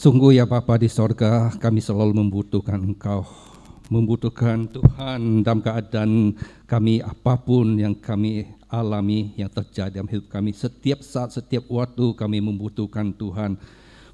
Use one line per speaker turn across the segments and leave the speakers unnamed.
Sungguh ya Bapa di sorga, kami selalu membutuhkan Engkau, membutuhkan Tuhan dalam keadaan kami apapun yang kami alami, yang terjadi dalam hidup kami. Setiap saat, setiap waktu kami membutuhkan Tuhan.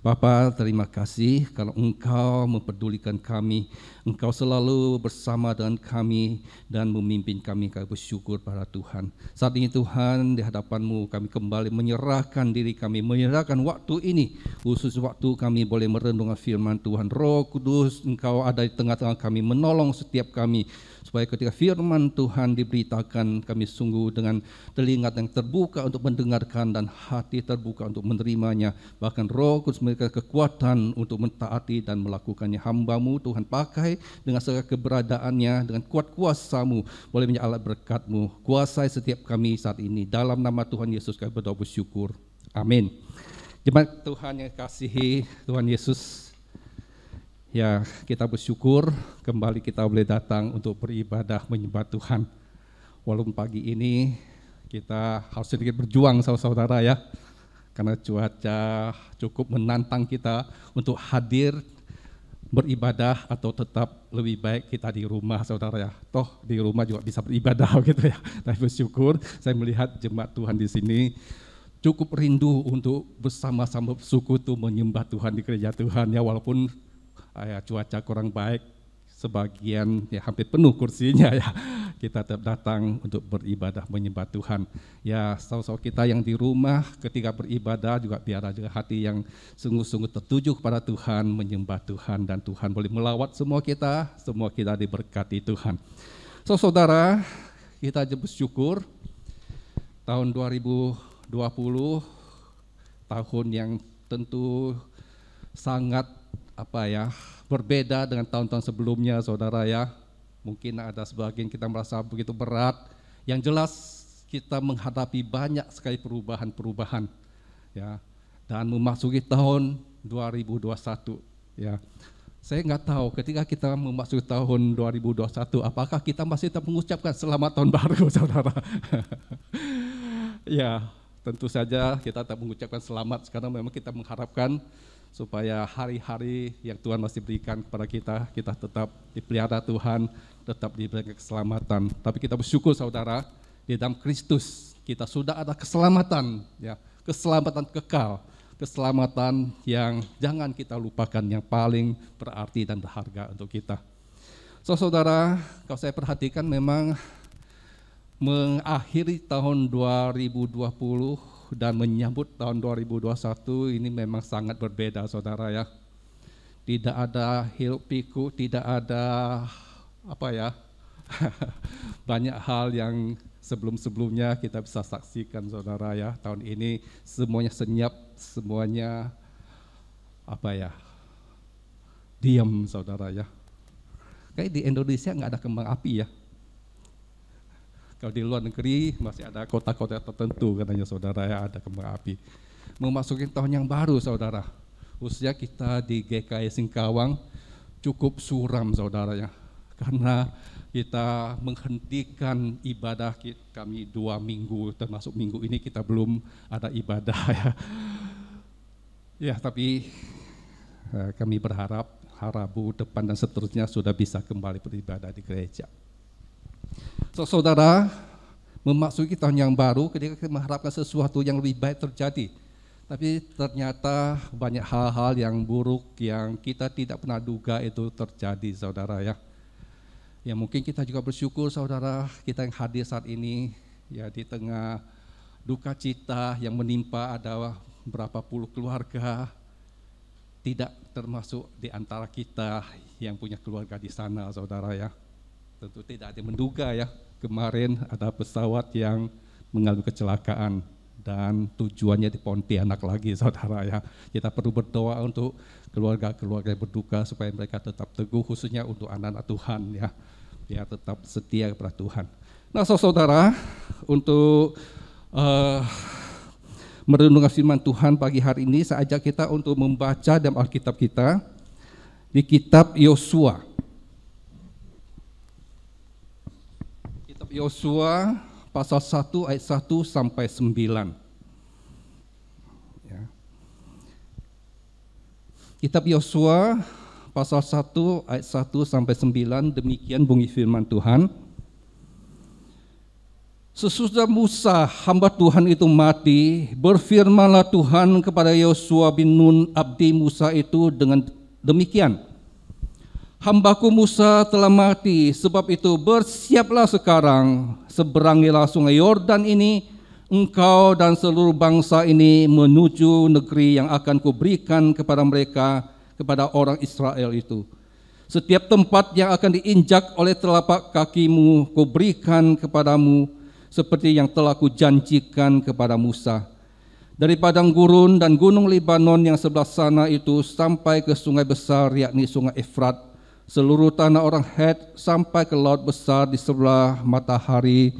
Bapa, terima kasih kalau Engkau mempedulikan kami, Engkau selalu bersama dengan kami dan memimpin kami. Kami bersyukur pada Tuhan. Saat ini Tuhan, di hadapan-Mu kami kembali menyerahkan diri kami, menyerahkan waktu ini, khusus waktu kami boleh merenungkan firman Tuhan. Roh Kudus, Engkau ada di tengah-tengah kami, menolong setiap kami, supaya ketika firman Tuhan diberitakan, kami sungguh dengan telinga yang terbuka untuk mendengarkan dan hati terbuka untuk menerimanya. Bahkan Roh Kudus memberikan kekuatan untuk mentaati dan melakukannya. Hamba-Mu Tuhan pakai dengan segala keberadaannya, dengan kuat kuasa-Mu, boleh menjadi alat berkat-Mu. Kuasai setiap kami saat ini. Dalam nama Tuhan Yesus kami berdoa bersyukur. Amin. Jemaat Tuhan yang kasihi Tuhan Yesus, ya, kita bersyukur kembali kita boleh datang untuk beribadah menyembah Tuhan. Walaupun pagi ini kita harus sedikit berjuang saudara-saudara ya, karena cuaca cukup menantang kita untuk hadir beribadah atau tetap lebih baik kita di rumah saudara ya. Toh di rumah juga bisa beribadah gitu ya. Tapi bersyukur saya melihat jemaat Tuhan di sini cukup rindu untuk bersama-sama bersekutu menyembah Tuhan di gereja Tuhan ya, walaupun cuaca kurang baik, sebagian ya hampir penuh kursinya ya, kita tetap datang untuk beribadah menyembah Tuhan. Ya, saudara-saudara kita yang di rumah ketika beribadah juga biar ada hati yang sungguh-sungguh tertuju kepada Tuhan, menyembah Tuhan, dan Tuhan boleh melawat semua kita diberkati Tuhan. Saudara, kita bersyukur tahun 2020 tahun yang tentu sangat berbeda dengan tahun-tahun sebelumnya saudara ya. Mungkin ada sebagian kita merasa begitu berat. Yang jelas kita menghadapi banyak sekali perubahan-perubahan ya, dan memasuki tahun 2021 ya. Saya nggak tahu ketika kita memasuki tahun 2021 apakah kita masih tetap mengucapkan selamat tahun baru saudara. Ya, tentu saja kita tetap mengucapkan selamat, karena memang kita mengharapkan supaya hari-hari yang Tuhan masih berikan kepada kita, kita tetap dipelihara Tuhan, tetap diberikan keselamatan. Tapi kita bersyukur saudara, di dalam Kristus kita sudah ada keselamatan, ya, keselamatan kekal, keselamatan yang jangan kita lupakan, yang paling berarti dan berharga untuk kita. Saudara, kalau saya perhatikan memang mengakhiri tahun 2020 dan menyambut tahun 2021 ini memang sangat berbeda saudara ya. Tidak ada hiruk pikuk, tidak ada banyak hal yang sebelum-sebelumnya kita bisa saksikan saudara ya. Tahun ini semuanya senyap, semuanya diam saudara ya. Kayak di Indonesia nggak ada kembang api ya. Kalau di luar negeri masih ada kota-kota tertentu katanya saudara ya, ada kembang api. Memasuki tahun yang baru saudara, khususnya kita di GKI Singkawang cukup suram saudara ya, karena kita menghentikan ibadah kami 2 minggu, termasuk minggu ini kita belum ada ibadah ya. Ya, tapi kami berharap Rabu depan dan seterusnya sudah bisa kembali beribadah di gereja. Saudara, memasuki tahun yang baru ketika kita mengharapkan sesuatu yang lebih baik terjadi, tapi ternyata banyak hal-hal yang buruk yang kita tidak pernah duga itu terjadi saudara ya. Ya mungkin kita juga bersyukur saudara, kita yang hadir saat ini ya, di tengah duka cita yang menimpa ada berapa puluh keluarga, tidak termasuk di antara kita yang punya keluarga di sana saudara ya. Tentu tidak ada yang menduga ya, kemarin ada pesawat yang mengalami kecelakaan dan tujuannya di Pontianak lagi saudara ya. Kita perlu berdoa untuk keluarga-keluarga yang berduka supaya mereka tetap teguh, khususnya untuk anak-anak Tuhan ya, biar tetap setia kepada Tuhan. Nah saudara, untuk merenungkan firman Tuhan pagi hari ini, saya ajak kita untuk membaca dalam Alkitab kita di kitab Yosua. Yosua pasal 1 ayat 1 sampai 9. Ya. Kitab Yosua pasal 1 ayat 1 sampai 9, demikian bunyi firman Tuhan. Sesudah Musa hamba Tuhan itu mati, berfirmanlah Tuhan kepada Yosua bin Nun abdi Musa itu dengan demikian, hambaku Musa telah mati, sebab itu bersiaplah sekarang, seberangilah sungai Yordan ini, engkau dan seluruh bangsa ini menuju negeri yang akan kuberikan kepada mereka, kepada orang Israel itu. Setiap tempat yang akan diinjak oleh telapak kakimu, kuberikan kepadamu, seperti yang telah kujanjikan kepada Musa. Dari padang gurun dan gunung Libanon yang sebelah sana itu sampai ke sungai besar, yakni sungai Efrat, seluruh tanah orang Het sampai ke laut besar di sebelah matahari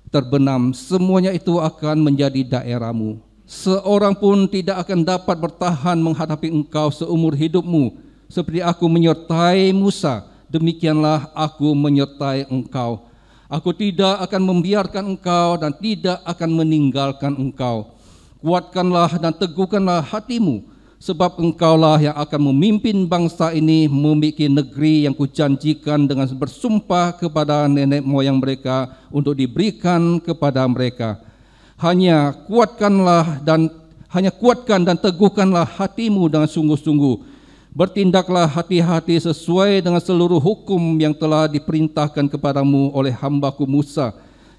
terbenam, semuanya itu akan menjadi daerahmu. Seorang pun tidak akan dapat bertahan menghadapi engkau seumur hidupmu. Seperti aku menyertai Musa, demikianlah aku menyertai engkau. Aku tidak akan membiarkan engkau dan tidak akan meninggalkan engkau. Kuatkanlah dan teguhkanlah hatimu, sebab engkaulah yang akan memimpin bangsa ini memiliki negeri yang kujanjikan dengan bersumpah kepada nenek moyang mereka untuk diberikan kepada mereka. Hanya kuatkan dan teguhkanlah hatimu dengan sungguh-sungguh. Bertindaklah hati-hati sesuai dengan seluruh hukum yang telah diperintahkan kepadamu oleh hambaku Musa.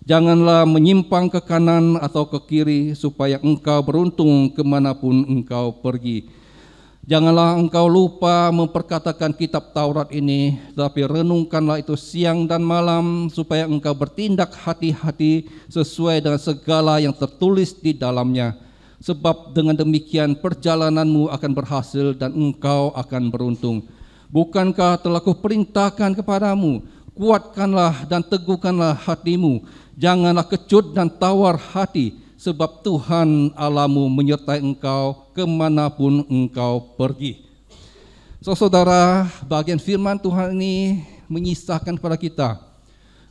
Janganlah menyimpang ke kanan atau ke kiri, supaya engkau beruntung kemanapun engkau pergi. Janganlah engkau lupa memperkatakan kitab Taurat ini, tetapi renungkanlah itu siang dan malam, supaya engkau bertindak hati-hati sesuai dengan segala yang tertulis di dalamnya. Sebab dengan demikian perjalananmu akan berhasil dan engkau akan beruntung. Bukankah telah kuperintahkan kepadamu, kuatkanlah dan teguhkanlah hatimu, janganlah kecut dan tawar hati, sebab Tuhan Allahmu menyertai engkau kemanapun engkau pergi. Saudara, bagian firman Tuhan ini mengisahkan kepada kita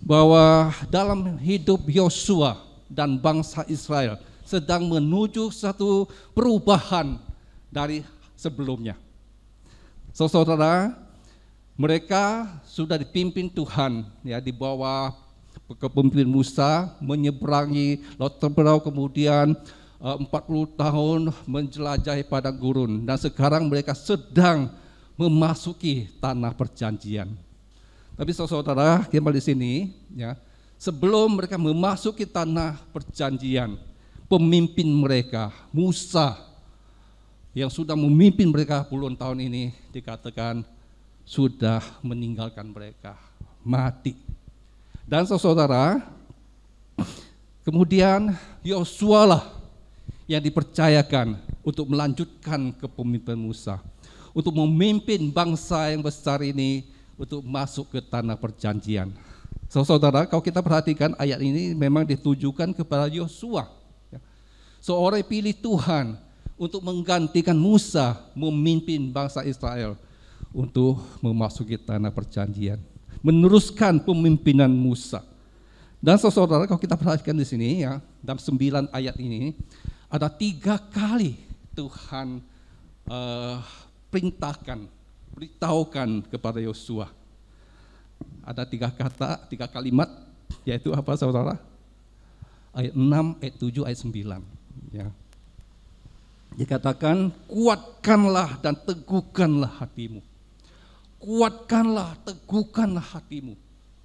bahwa dalam hidup Yosua dan bangsa Israel sedang menuju satu perubahan dari sebelumnya. Saudara, mereka sudah dipimpin Tuhan, ya, di bawah kepemimpinan Musa menyeberangi Laut Teberau, kemudian 40 tahun menjelajahi padang gurun, dan sekarang mereka sedang memasuki tanah perjanjian. Tapi saudara, kembali di sini, ya, sebelum mereka memasuki tanah perjanjian, pemimpin mereka, Musa, yang sudah memimpin mereka puluhan tahun ini, dikatakan sudah meninggalkan mereka, mati. Dan saudara, kemudian Yosua lah yang dipercayakan untuk melanjutkan kepemimpinan Musa, untuk memimpin bangsa yang besar ini untuk masuk ke tanah perjanjian. Saudara, kalau kita perhatikan ayat ini memang ditujukan kepada Yosua, seorang pilih Tuhan untuk menggantikan Musa memimpin bangsa Israel untuk memasuki tanah perjanjian, meneruskan pemimpinan Musa. Dan saudara, kalau kita perhatikan di sini, ya, dalam 9 ayat ini ada 3 kali Tuhan beritahukan kepada Yosua. Ada 3 kata, 3 kalimat, yaitu apa saudara? Ayat 6, ayat 7, ayat 9. Ya. Dikatakan, kuatkanlah dan teguhkanlah hatimu. Kuatkanlah, teguhkanlah hatimu.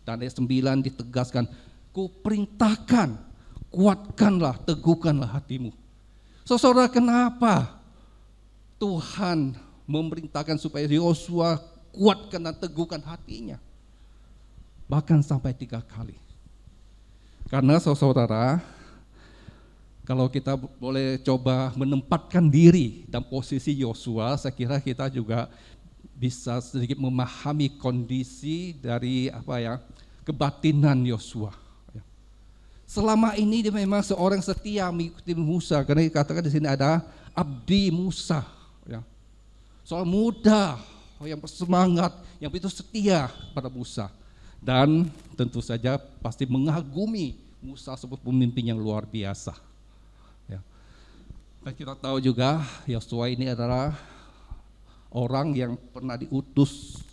Dan ayat 9 ditegaskan, kuperintahkan, kuatkanlah, teguhkanlah hatimu. Saudara, kenapa Tuhan memerintahkan supaya Yosua kuatkan dan teguhkan hatinya? Bahkan sampai 3 kali. Karena saudara, kalau kita boleh coba menempatkan diri dalam posisi Yosua, saya kira kita juga bisa sedikit memahami kondisi dari kebatinan Yosua. Selama ini dia memang seorang setia mengikuti Musa, karena dikatakan di sini ada abdi Musa, ya. Seorang muda yang bersemangat, yang begitu setia pada Musa, dan tentu saja pasti mengagumi Musa sebagai pemimpin yang luar biasa. Dan kita tahu juga Yosua ini adalah orang yang pernah diutus,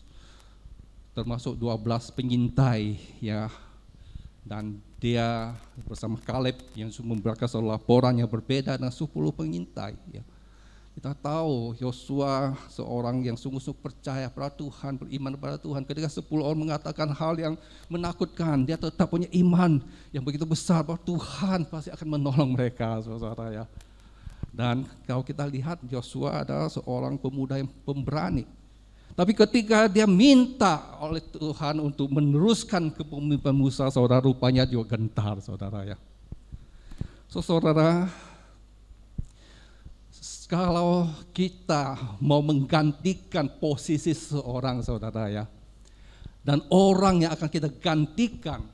termasuk 12 pengintai ya, dan dia bersama Kaleb yang memberikan satu laporan yang berbeda dengan 10 pengintai ya. Kita tahu Yosua seorang yang sungguh-sungguh percaya pada Tuhan, beriman pada Tuhan. Ketika 10 orang mengatakan hal yang menakutkan, dia tetap punya iman yang begitu besar bahwa Tuhan pasti akan menolong mereka, saudara ya. Dan kalau kita lihat Yosua adalah seorang pemuda yang pemberani. Tapi ketika dia minta oleh Tuhan untuk meneruskan kepemimpinan Musa, saudara, rupanya juga gentar, saudara ya. Saudara, kalau kita mau menggantikan posisi seorang, saudara ya, dan orang yang akan kita gantikan,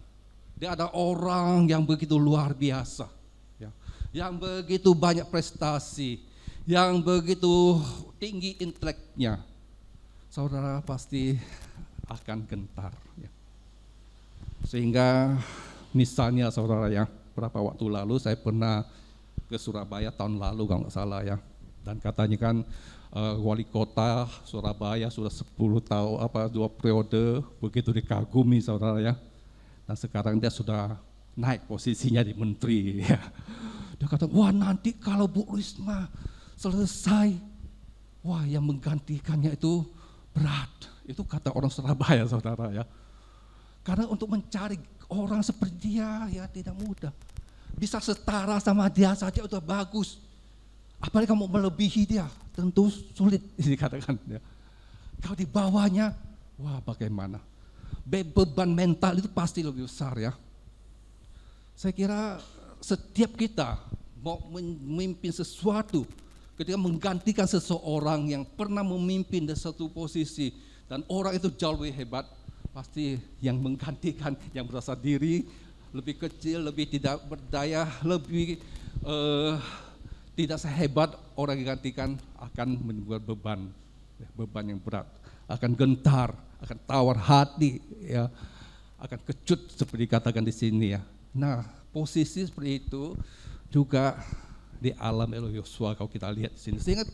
dia ada orang yang begitu luar biasa, ya, yang begitu banyak prestasi, yang begitu tinggi inteleknya, saudara pasti akan gentar. Ya. Sehingga misalnya saudara ya, beberapa waktu lalu saya pernah ke Surabaya tahun lalu kalau nggak salah ya. Dan katanya kan wali kota Surabaya sudah 10 tahun, 2 periode, begitu dikagumi saudara ya. Dan sekarang dia sudah naik posisinya di menteri ya. Dia kata, wah nanti kalau Bu Risma selesai, wah yang menggantikannya itu berat. Itu kata orang Surabaya saudara ya. Karena untuk mencari orang seperti dia ya tidak mudah. Bisa setara sama dia saja udah bagus. Apalagi kamu melebihi dia, tentu sulit dikatakan. Ya. Kalau di bawahnya, wah bagaimana? Beban mental itu pasti lebih besar ya. Saya kira setiap kita mau memimpin sesuatu, ketika menggantikan seseorang yang pernah memimpin di satu posisi, dan orang itu jauh lebih hebat, pasti yang menggantikan, yang merasa diri lebih kecil, lebih tidak berdaya, lebih tidak sehebat orang yang digantikan akan membuat beban yang berat, akan gentar, akan tawar hati, ya, akan kecut seperti dikatakan di sini ya. Nah, posisi seperti itu juga dialami oleh Yosua kalau kita lihat di sini. Sehingga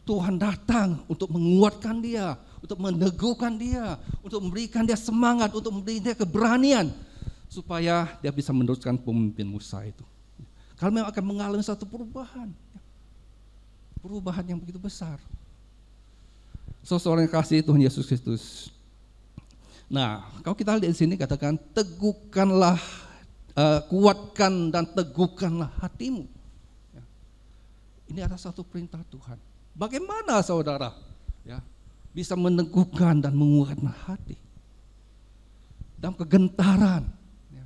Tuhan datang untuk menguatkan dia, untuk meneguhkan dia, untuk memberikan dia semangat, untuk memberikan dia keberanian supaya dia bisa meneruskan pemimpin Musa itu. Kalau memang akan mengalami satu perubahan yang begitu besar. Seseorang yang kasih Tuhan Yesus Kristus. Nah, kalau kita lihat di sini katakan teguhkanlah, kuatkan dan teguhkanlah hatimu. Ya. Ini adalah satu perintah Tuhan. Bagaimana saudara, ya, bisa meneguhkan dan menguatkan hati dalam kegentaran, ya,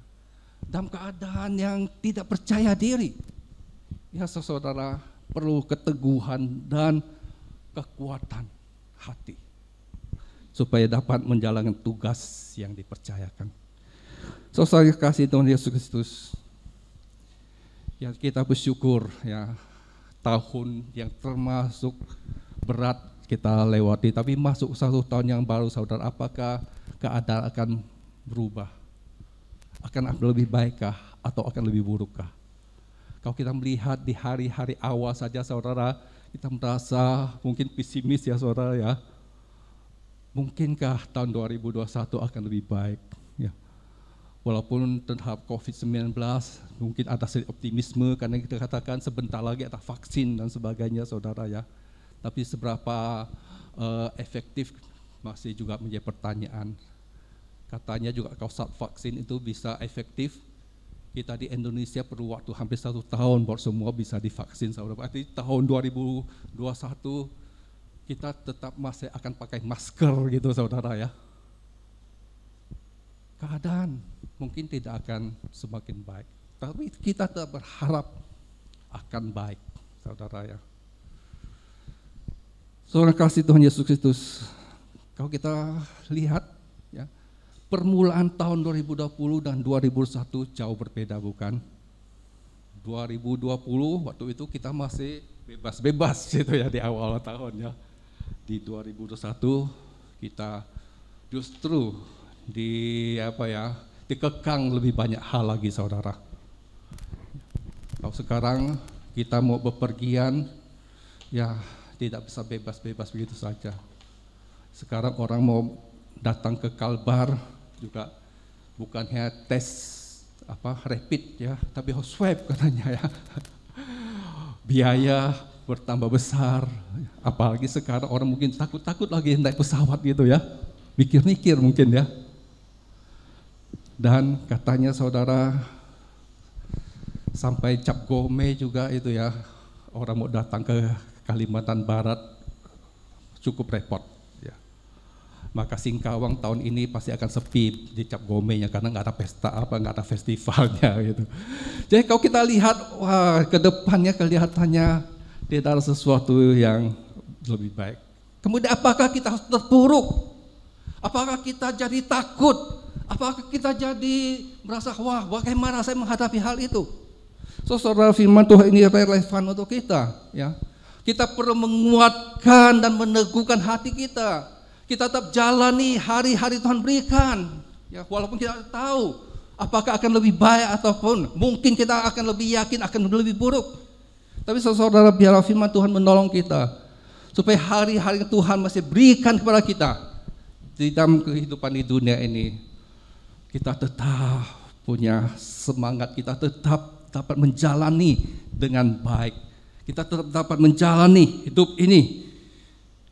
dalam keadaan yang tidak percaya diri. Ya, saudara perlu keteguhan dan kekuatan hati supaya dapat menjalankan tugas yang dipercayakan. Saudara kasih Tuhan Yesus Kristus, ya kita bersyukur ya tahun yang termasuk berat kita lewati, tapi masuk satu tahun yang baru saudara, apakah keadaan akan berubah? Akan lebih baikkah atau akan lebih burukkah? Kalau kita melihat di hari-hari awal saja saudara, kita merasa mungkin pesimis ya saudara ya. Mungkinkah tahun 2021 akan lebih baik? Ya. Walaupun terhadap COVID-19 mungkin ada sedikit optimisme karena kita katakan sebentar lagi ada vaksin dan sebagainya saudara ya. Tapi seberapa efektif masih juga menjadi pertanyaan. Katanya juga kalau saat vaksin itu bisa efektif, kita di Indonesia perlu waktu hampir 1 tahun baru semua bisa divaksin saudara. Berarti tahun 2021 kita tetap masih akan pakai masker gitu saudara ya. Keadaan mungkin tidak akan semakin baik, tapi kita tetap berharap akan baik saudara ya. Saudara kasih Tuhan Yesus Kristus, kalau kita lihat ya, permulaan tahun 2020 dan 2021 jauh berbeda bukan? 2020 waktu itu kita masih bebas-bebas gitu ya di awal tahun ya. Di 2021 kita justru dikekang lebih banyak hal lagi saudara. Kalau sekarang kita mau bepergian ya tidak bisa bebas-bebas begitu saja. Sekarang orang mau datang ke Kalbar juga bukannya tes rapid ya, tapi swab katanya ya. Biaya bertambah besar, apalagi sekarang orang mungkin takut-takut lagi naik pesawat gitu ya, mikir-mikir mungkin ya. Dan katanya saudara, sampai Cap Gome juga itu ya, orang mau datang ke Kalimantan Barat cukup repot ya. Maka Singkawang tahun ini pasti akan sepi di Cap Gome-nya karena nggak ada pesta nggak ada festivalnya gitu. Jadi kalau kita lihat, wah, ke depannya kelihatannya tidak ada sesuatu yang lebih baik. Kemudian apakah kita harus terpuruk? Apakah kita jadi takut? Apakah kita jadi merasa, wah, bagaimana saya menghadapi hal itu? Saudara, firman Tuhan ini relevan untuk kita ya. Kita perlu menguatkan dan meneguhkan hati kita. Kita tetap jalani hari-hari Tuhan berikan ya, walaupun kita tahu apakah akan lebih baik ataupun mungkin kita akan lebih yakin akan lebih buruk. Tapi saudara, biarlah firman Tuhan menolong kita supaya hari-hari Tuhan masih berikan kepada kita di dalam kehidupan di dunia ini, kita tetap punya semangat, kita tetap dapat menjalani dengan baik, kita tetap dapat menjalani hidup ini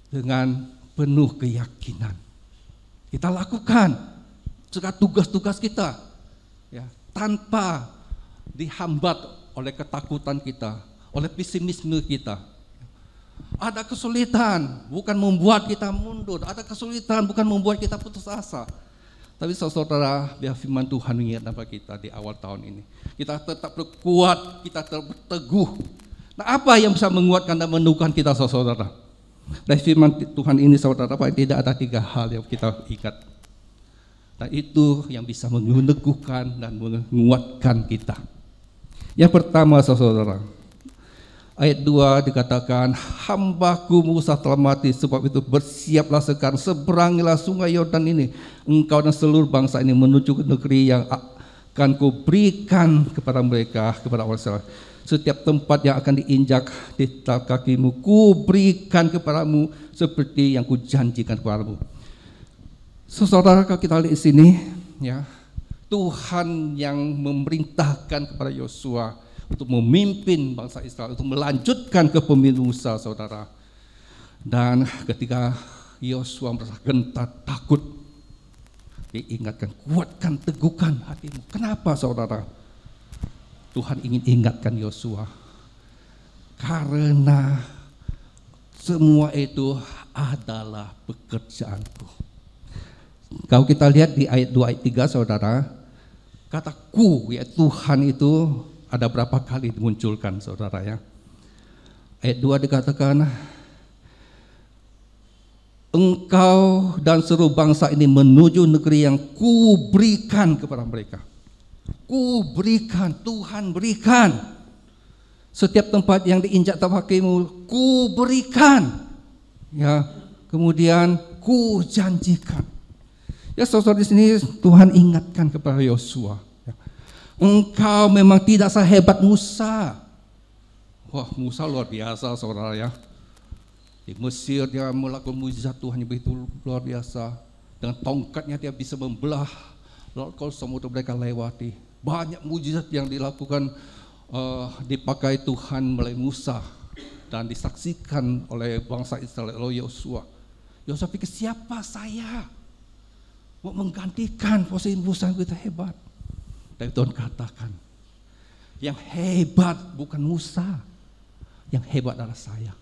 dengan penuh keyakinan. Kita lakukan segala tugas-tugas kita ya, tanpa dihambat oleh ketakutan kita, oleh pesimisme kita. Ada kesulitan bukan membuat kita mundur, ada kesulitan bukan membuat kita putus asa. Tapi saudara, biar firman Tuhan mengingatkan kita di awal tahun ini, kita tetap berkuat, kita tetap berteguh. Nah, apa yang bisa menguatkan dan meneguhkan kita saudara? Dari firman Tuhan ini saudara, tidak ada 3 hal yang kita ingat. Dan itu yang bisa meneguhkan dan menguatkan kita. Yang pertama saudara, ayat 2 dikatakan, hambaku Musa telah mati, sebab itu bersiaplah sekarang, seberangilah sungai Yordan ini, engkau dan seluruh bangsa ini menuju ke negeri yang akan kuberikan kepada mereka, kepada orang Israel. Setiap tempat yang akan diinjak di tapak kakimu, kuberikan kepadamu seperti yang kujanjikan kepadamu. Saudara, kalau kita lihat di sini, ya, Tuhan yang memerintahkan kepada Yosua untuk memimpin bangsa Israel, untuk melanjutkan kepemimpinan Musa, saudara. Dan ketika Yosua merasa gentar, takut, diingatkan, kuatkan, teguhkan hatimu. Kenapa saudara? Tuhan ingin ingatkan Yosua, karena semua itu adalah pekerjaanku. Kalau kita lihat di ayat 2 ayat 3 saudara, kata ku, ya Tuhan itu ada berapa kali dimunculkan saudara ya. Ayat 2 dikatakan, engkau dan seluruh bangsa ini menuju negeri yang kuberikan kepada mereka. Kuberikan, Tuhan berikan. Setiap tempat yang diinjak tapak kakimu, kuberikan. Ya, kemudian ku janjikan. Ya saudara, di sini Tuhan ingatkan kepada Yosua, ya, engkau memang tidak sehebat Musa. Wah, Musa luar biasa saudara ya. Di Mesir dia melakukan mukjizat Tuhan yang begitu luar biasa. Dengan tongkatnya dia bisa membelah laut kosong untuk mereka lewati. Banyak mukjizat yang dilakukan dipakai Tuhan melalui Musa dan disaksikan oleh bangsa Israel oleh Yosua. Yosua pikir, siapa saya mau menggantikan posisi Musa yang begitu hebat? Dan Tuhan katakan, yang hebat bukan Musa, yang hebat adalah saya.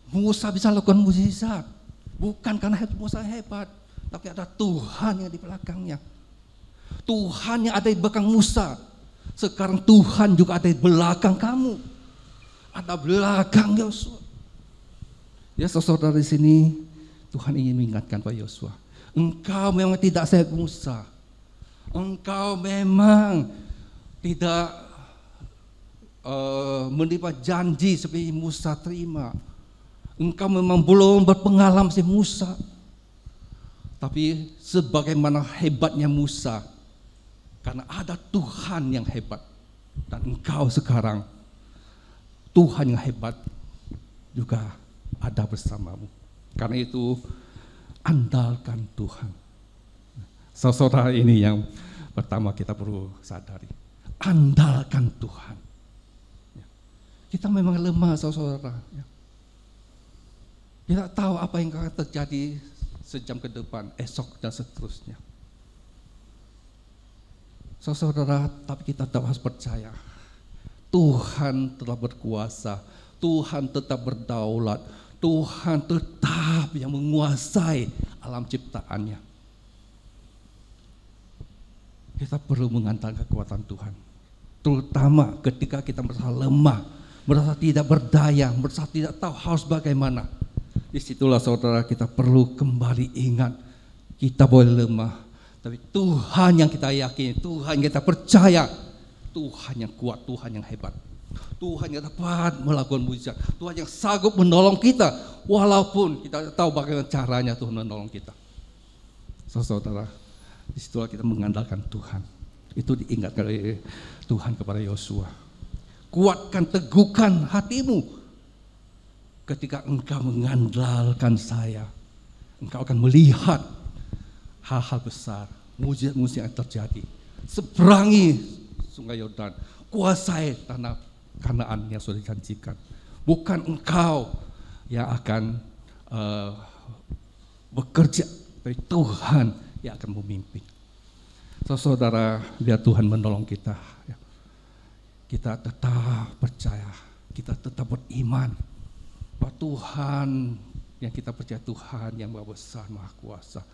Musa bisa lakukan mukjizat bukan karena Musa hebat, tapi ada Tuhan yang di belakangnya. Tuhan yang ada di belakang Musa. Sekarang Tuhan juga ada di belakang kamu. Ada belakang Yosua. Ya saudara, di sini Tuhan ingin mengingatkan pada Yosua, engkau memang tidak sehebat Musa. Engkau memang tidak menerima janji seperti Musa terima. Engkau memang belum berpengalaman seperti Musa. Tapi sebagaimana hebatnya Musa, karena ada Tuhan yang hebat. Dan engkau sekarang Tuhan yang hebat juga ada bersamamu. Karena itu andalkan Tuhan. Saudara, ini yang pertama kita perlu sadari. Andalkan Tuhan. Kita memang lemah, saudara. Kita tahu apa yang akan terjadi sejam ke depan, esok dan seterusnya. Saudara, tapi kita tetap harus percaya. Tuhan telah berkuasa, Tuhan tetap berdaulat, Tuhan tetap yang menguasai alam ciptaannya. Kita perlu mengandalkan kekuatan Tuhan, terutama ketika kita merasa lemah, merasa tidak berdaya, merasa tidak tahu harus bagaimana. Disitulah saudara kita perlu kembali ingat, kita boleh lemah, tapi Tuhan yang kita yakini, Tuhan yang kita percaya, Tuhan yang kuat, Tuhan yang hebat, Tuhan yang dapat melakukan mujizat, Tuhan yang sanggup menolong kita, walaupun kita tahu bagaimana caranya Tuhan menolong kita. Saudara, disitulah kita mengandalkan Tuhan. Itu diingatkan oleh Tuhan kepada Yosua. Kuatkan, teguhkan hatimu. Ketika engkau mengandalkan saya, engkau akan melihat hal-hal besar, mujizat-mujizat yang terjadi. Seberangi sungai Yordan, kuasai tanah Kanaan yang sudah dijanjikan. Bukan engkau yang akan bekerja, tapi Tuhan yang akan memimpin. Saudara, biar Tuhan menolong kita. Kita tetap percaya, kita tetap beriman bahwa Tuhan yang kita percaya, Tuhan yang Maha Besar, Maha Kuasa.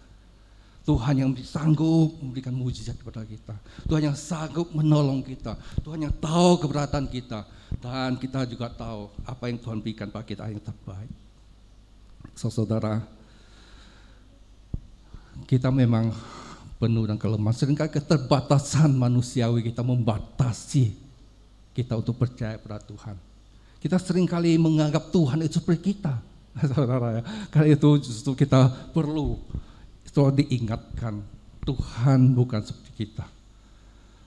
Tuhan yang sanggup memberikan mujizat kepada kita, Tuhan yang sanggup menolong kita, Tuhan yang tahu keberatan kita, dan kita juga tahu apa yang Tuhan berikan pada kita yang terbaik. Saudara, kita memang penuh dengan kelemahan. Seringkali keterbatasan manusiawi kita membatasi kita untuk percaya pada Tuhan. Kita seringkali menganggap Tuhan itu seperti kita, saudara ya. Karena itu justru kita perlu selalu diingatkan, Tuhan bukan seperti kita.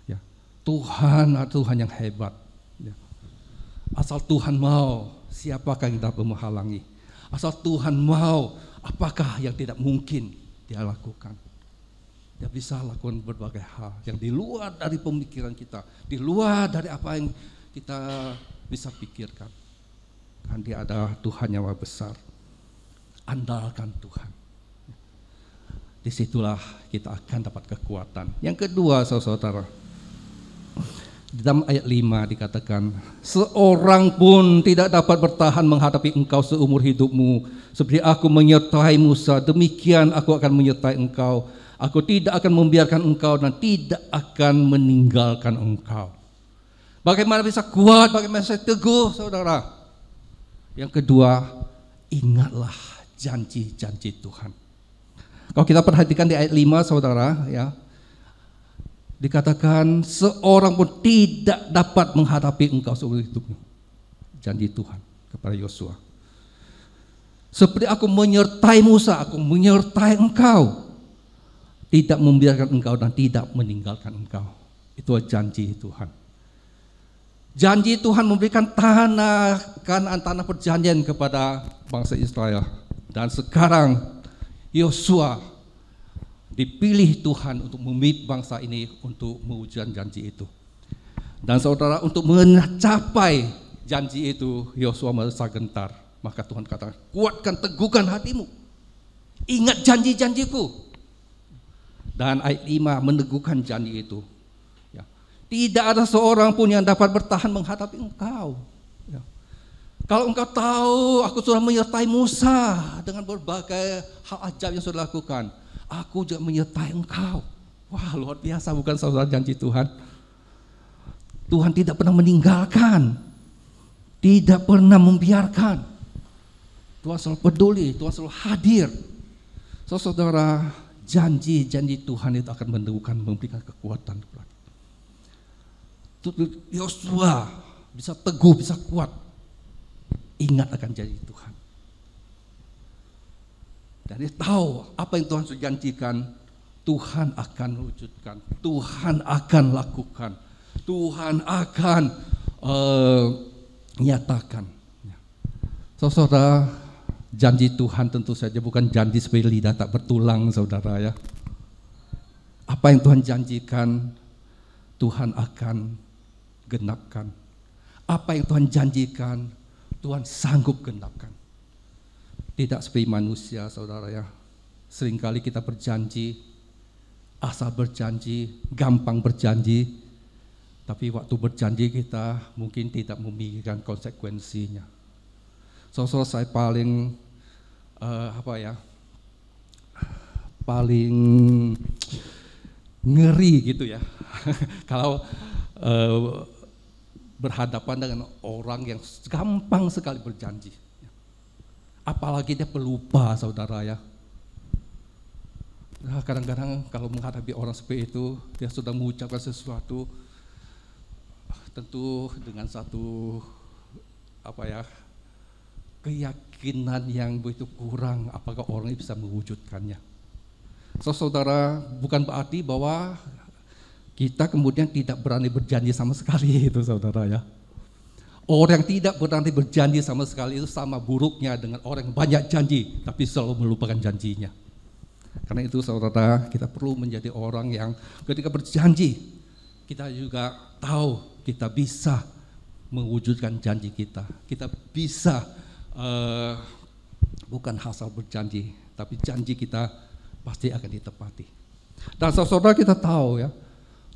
Ya, Tuhan adalah Tuhan yang hebat. Ya. Asal Tuhan mau, siapakah yang dapat menghalangi? Asal Tuhan mau, apakah yang tidak mungkin Dia lakukan? Dia bisa lakukan berbagai hal yang di luar dari pemikiran kita, di luar dari apa yang kita bisa pikirkan. Kan Dia adalah Tuhan yang Maha Besar. Andalkan Tuhan. Disitulah kita akan dapat kekuatan. Yang kedua, saudara, di dalam ayat 5 dikatakan, seorang pun tidak dapat bertahan menghadapi engkau seumur hidupmu. Seperti aku menyertai Musa, demikian aku akan menyertai engkau. Aku tidak akan membiarkan engkau dan tidak akan meninggalkan engkau. Bagaimana bisa kuat, bagaimana bisa teguh, saudara? Yang kedua, ingatlah janji-janji Tuhan. Kalau kita perhatikan di ayat 5, saudara, ya, dikatakan seorang pun tidak dapat menghadapi engkau seumur hidupmu. Janji Tuhan kepada Yosua. Seperti aku menyertai Musa, aku menyertai engkau. Tidak membiarkan engkau dan tidak meninggalkan engkau. Itu janji Tuhan. Janji Tuhan memberikan tanah Kanaan, tanah perjanjian kepada bangsa Israel. Dan sekarang Yosua dipilih Tuhan untuk memimpin bangsa ini untuk mewujudkan janji itu. Dan saudara, untuk mencapai janji itu, Yosua merasa gentar. Maka Tuhan katakan, kuatkan, teguhkan hatimu. Ingat janji-janjiku. Dan ayat 5 meneguhkan janji itu. Ya. Tidak ada seorang pun yang dapat bertahan menghadapi engkau. Ya. Kalau engkau tahu, aku sudah menyertai Musa dengan berbagai hal ajaib yang sudah lakukan. Aku juga menyertai engkau. Wah, luar biasa, bukan saudara janji Tuhan? Tuhan tidak pernah meninggalkan, tidak pernah membiarkan. Tuhan selalu peduli, Tuhan selalu hadir. Saudara, janji-janji Tuhan itu akan meneguhkan, memberikan kekuatan kepada Yosua bisa teguh, bisa kuat. Ingat akan janji Tuhan. Dan dia tahu apa yang Tuhan sudah janjikan, Tuhan akan wujudkan, Tuhan akan lakukan, Tuhan akan nyatakan. Saudara, janji Tuhan tentu saja bukan janji sebagai lidah tak bertulang, saudara ya. Apa yang Tuhan janjikan, Tuhan akan genapkan. Apa yang Tuhan janjikan, Tuhan sanggup genapkan. Tidak seperti manusia, saudara ya. Seringkali kita berjanji, asal berjanji, gampang berjanji, tapi waktu berjanji kita mungkin tidak memikirkan konsekuensinya. Saudara, saya paling paling ngeri gitu ya kalau berhadapan dengan orang yang gampang sekali berjanji, apalagi dia pelupa, saudara ya. Nah, kadang-kadang kalau menghadapi orang seperti itu, dia sudah mengucapkan sesuatu tentu dengan satu keyakinan yang begitu kurang, apakah orang ini bisa mewujudkannya. Saudara, bukan berarti bahwa kita kemudian tidak berani berjanji sama sekali itu, saudara ya. Orang yang tidak berani berjanji sama sekali itu sama buruknya dengan orang yang banyak janji tapi selalu melupakan janjinya. Karena itu, saudara, kita perlu menjadi orang yang ketika berjanji, kita juga tahu kita bisa mewujudkan janji kita. Kita bisa bukan asal berjanji, tapi janji kita pasti akan ditepati. Dan saudara, kita tahu ya,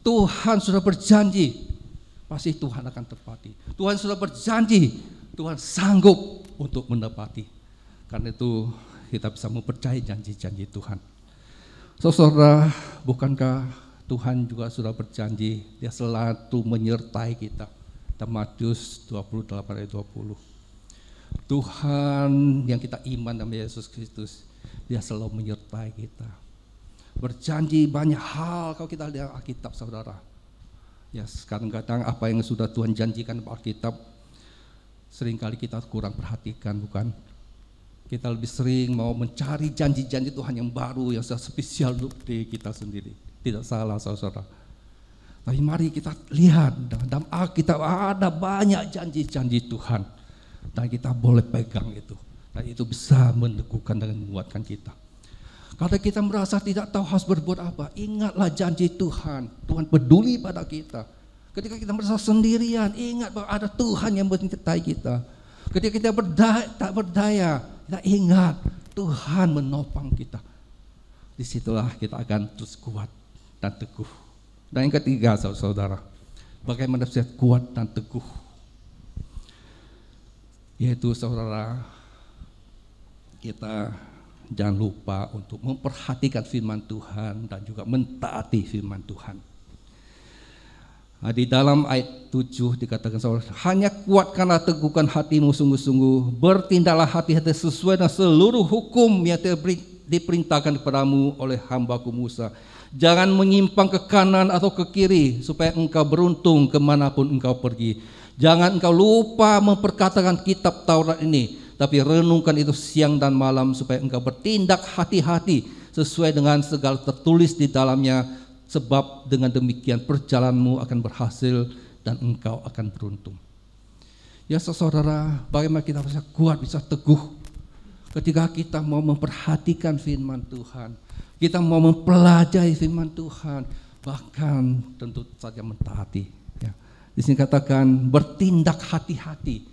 Tuhan sudah berjanji, pasti Tuhan akan tepati. Tuhan sudah berjanji, Tuhan sanggup untuk menepati. Karena itu kita bisa mempercayai janji-janji Tuhan. Saudara, bukankah Tuhan juga sudah berjanji, Dia selalu menyertai kita. Dalam Matius 28 ayat 20. Tuhan yang kita iman nama Yesus Kristus, Dia selalu menyertai kita. Berjanji banyak hal kalau kita lihat Alkitab, saudara. Ya, kadang-kadang apa yang sudah Tuhan janjikan di Alkitab seringkali kita kurang perhatikan, bukan? Kita lebih sering mau mencari janji-janji Tuhan yang baru, yang spesial untuk diri kita sendiri. Tidak salah, saudara. Tapi mari kita lihat dalam Alkitab ada banyak janji-janji Tuhan, dan kita boleh pegang itu. Dan itu bisa meneguhkan dan menguatkan kita. Kalau kita merasa tidak tahu harus berbuat apa, ingatlah janji Tuhan. Tuhan peduli pada kita. Ketika kita merasa sendirian, ingat bahwa ada Tuhan yang menyertai kita. Ketika kita tak berdaya, kita ingat Tuhan menopang kita. Disitulah kita akan terus kuat dan teguh. Dan yang ketiga, saudara, bagaimana bisa kuat dan teguh? Yaitu, saudara, kita jangan lupa untuk memperhatikan firman Tuhan dan juga mentaati firman Tuhan. Di dalam ayat 7 dikatakan, saudara, hanya kuatkanlah teguhkan hatimu sungguh-sungguh, bertindaklah hati-hati sesuai dengan seluruh hukum yang diperintahkan kepadamu oleh hambaku Musa. Jangan menyimpang ke kanan atau ke kiri supaya engkau beruntung kemanapun engkau pergi. Jangan engkau lupa memperkatakan kitab Taurat ini, tapi renungkan itu siang dan malam supaya engkau bertindak hati-hati sesuai dengan segala tertulis di dalamnya, sebab dengan demikian perjalananmu akan berhasil dan engkau akan beruntung. Ya saudara, bagaimana kita bisa kuat, bisa teguh ketika kita mau memperhatikan firman Tuhan, kita mau mempelajari firman Tuhan, bahkan tentu saja mentaati. Ya. Di sini katakan bertindak hati-hati,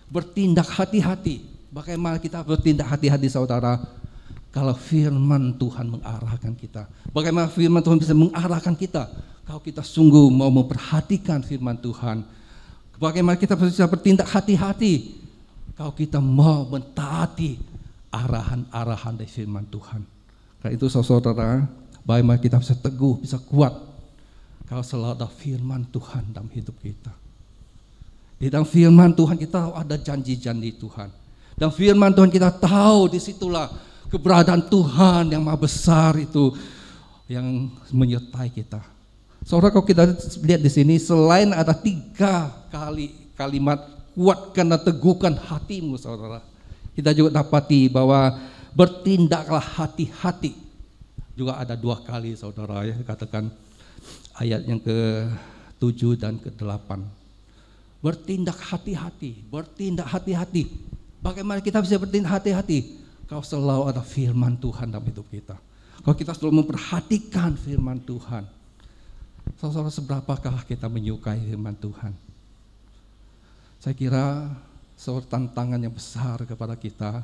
bertindak hati-hati. Bagaimana kita bertindak hati-hati, saudara? Kalau firman Tuhan mengarahkan kita. Bagaimana firman Tuhan bisa mengarahkan kita? Kalau kita sungguh mau memperhatikan firman Tuhan. Bagaimana kita bisa bertindak hati-hati? Kalau kita mau mentaati arahan-arahan dari firman Tuhan. Karena itu, saudara, bagaimana kita bisa teguh, bisa kuat kalau selalu ada firman Tuhan dalam hidup kita. Di dalam firman Tuhan kita tahu ada janji-janji Tuhan. Dan firman Tuhan kita tahu disitulah keberadaan Tuhan yang maha besar itu yang menyertai kita. Saudara, kalau kita lihat di sini, selain ada 3 kali kalimat kuatkan dan teguhkan hatimu, saudara, kita juga dapati bahwa bertindaklah hati-hati. Juga ada 2 kali, saudara, ya, katakan ayat yang ke-7 dan ke-8. Bertindak hati-hati, bertindak hati-hati. Bagaimana kita bisa berhati-hati? Kalau selalu ada firman Tuhan dalam hidup kita. Kalau kita selalu memperhatikan firman Tuhan. Saudara, seberapakah kita menyukai firman Tuhan? Saya kira suatu tantangan yang besar kepada kita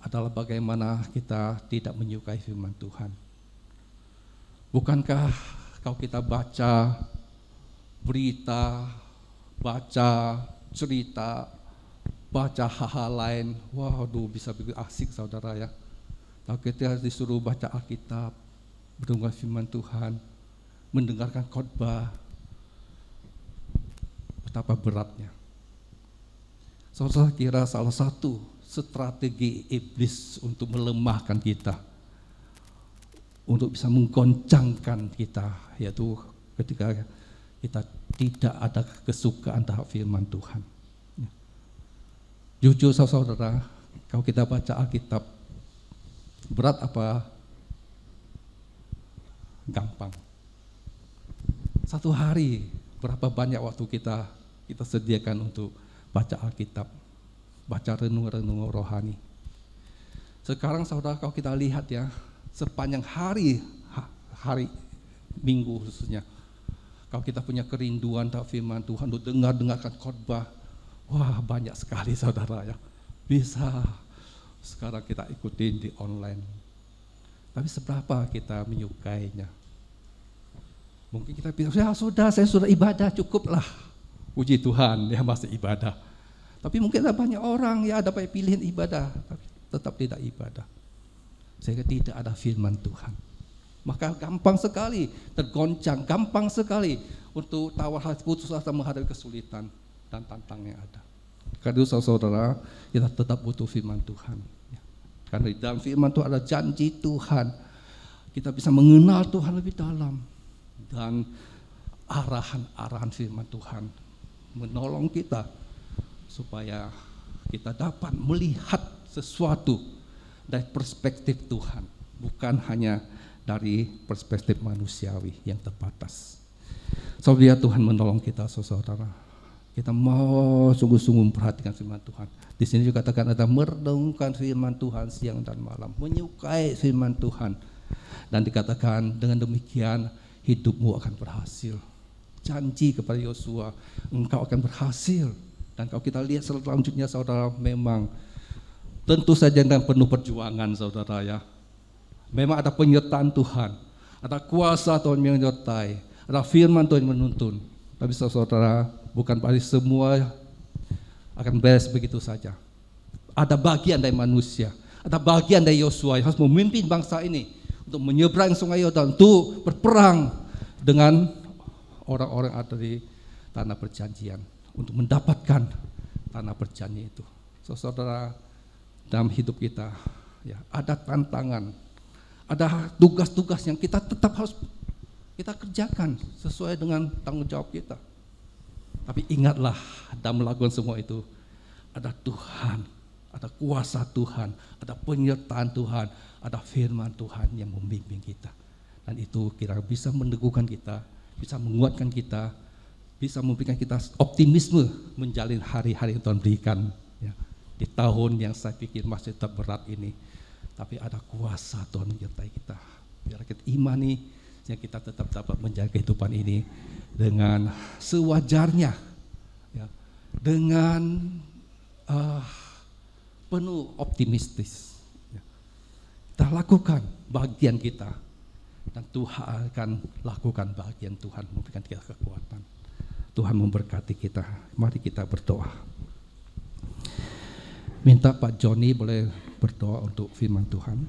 adalah bagaimana kita tidak menyukai firman Tuhan. Bukankah kalau kita baca berita, baca cerita, baca hal-hal lain, waduh bisa begitu asik saudara ya. Kalau kita disuruh baca Alkitab, mendengar firman Tuhan, mendengarkan khotbah, betapa beratnya. Saudara kira salah satu strategi iblis untuk melemahkan kita, untuk bisa menggoncangkan kita, yaitu ketika kita tidak ada kesukaan terhadap firman Tuhan. Jujur saudara, kalau kita baca Alkitab, berat apa gampang? Satu hari berapa banyak waktu kita sediakan untuk baca Alkitab, baca renung-renung rohani. Sekarang saudara, kalau kita lihat ya, sepanjang hari Minggu khususnya, kalau kita punya kerinduan terhadap firman Tuhan, untuk dengarkan khotbah, wah banyak sekali saudara ya. Bisa sekarang kita ikutin di online. Tapi seberapa kita menyukainya? Mungkin kita bilang, ya sudah, saya sudah ibadah, cukuplah. Puji Tuhan, ya masih ibadah. Tapi mungkin ada banyak orang ya dapat pilihan ibadah, tapi tetap tidak ibadah. Sehingga tidak ada firman Tuhan. Maka gampang sekali tergoncang, gampang sekali untuk tawar hati, putus asa menghadapi kesulitan dan tantangan yang ada. Karena saudara, kita tetap butuh firman Tuhan. Karena di dalam firman Tuhan ada janji Tuhan. Kita bisa mengenal Tuhan lebih dalam. Dan arahan-arahan firman Tuhan menolong kita supaya kita dapat melihat sesuatu dari perspektif Tuhan, bukan hanya dari perspektif manusiawi yang terbatas. Saudara, Tuhan menolong kita saudara. Kita mau sungguh-sungguh memperhatikan firman Tuhan. Di sini juga katakan ada merenungkan firman Tuhan siang dan malam, menyukai firman Tuhan. Dan dikatakan dengan demikian hidupmu akan berhasil. Janji kepada Yosua, engkau akan berhasil. Dan kalau kita lihat selanjutnya saudara, memang tentu saja dengan penuh perjuangan saudara ya. Memang ada penyertaan Tuhan, ada kuasa Tuhan yang menyertai, ada firman Tuhan yang menuntun. Tapi saudara, bukan berarti semua akan beres begitu saja. Ada bagian dari manusia, ada bagian dari Yosua yang harus memimpin bangsa ini untuk menyeberang sungai Yordan, untuk berperang dengan orang-orang ada di tanah perjanjian, untuk mendapatkan tanah perjanjian itu. Saudara, dalam hidup kita ya ada tantangan, ada tugas-tugas yang kita tetap harus kita kerjakan sesuai dengan tanggung jawab kita. Tapi ingatlah, dalam melakukan semua itu ada Tuhan, ada kuasa Tuhan, ada penyertaan Tuhan, ada firman Tuhan yang membimbing kita. Dan itu kira bisa meneguhkan kita, bisa menguatkan kita, bisa memberikan kita optimisme menjalin hari-hari yang Tuhan berikan ya, di tahun yang saya pikir masih tetap berat ini. Tapi ada kuasa Tuhan menyertai kita. Biar kita imani, yang kita tetap dapat menjaga kehidupan ini dengan sewajarnya, ya, dengan penuh optimistis. Ya. Kita lakukan bagian kita, dan Tuhan akan lakukan bagian Tuhan, memberikan kita kekuatan. Tuhan memberkati kita. Mari kita berdoa. Minta Pak Joni boleh berdoa untuk firman Tuhan.